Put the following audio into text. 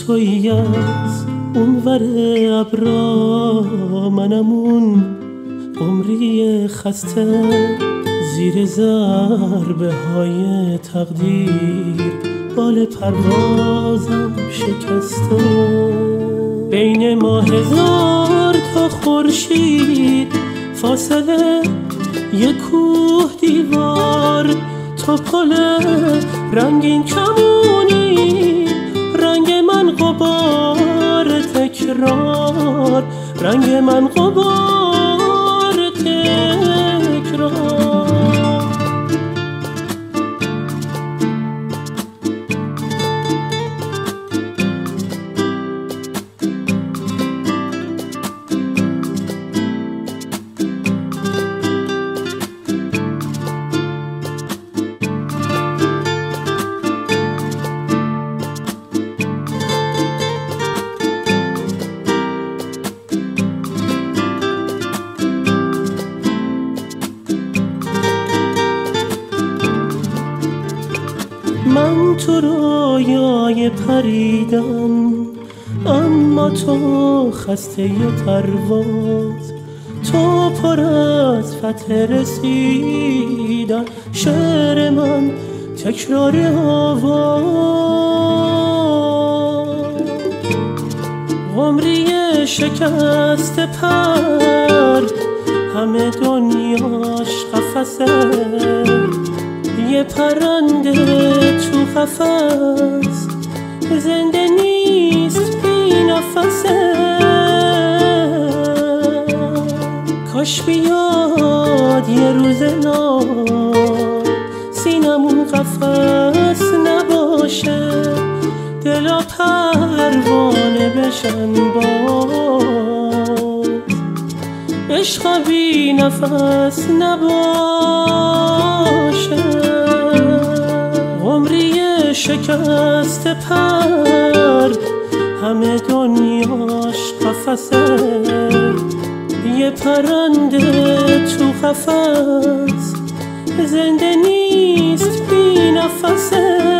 تویی از اونور ابرا، منم اون قمری خسته زیر ضربه های تقدیر، بال پروازم شکسته. بین ما هزار تا خورشید، فاصله یک کوه دیوار، تو پل رنگین کمونی، رنگ من غبار تکرار، رنگ من غبار تکرار. من تو رویای پریدم، اما تو خسته پرواز، تو پر از فتح رسیدن، شعر من تکرار آواز. قمری شکست پر، همه دنیاش قفسه، یه پرنده تو قفس زنده نیست بی نفسه. کاش بیاد یه روز نام، سینمون قفس نباشه، دلا پروانه بشن باز، عشق بی نفس نباشه. قمری شکست پر، همه دنیاش قفسه، یه پرنده تو قفس زنده نیست بی نفسه.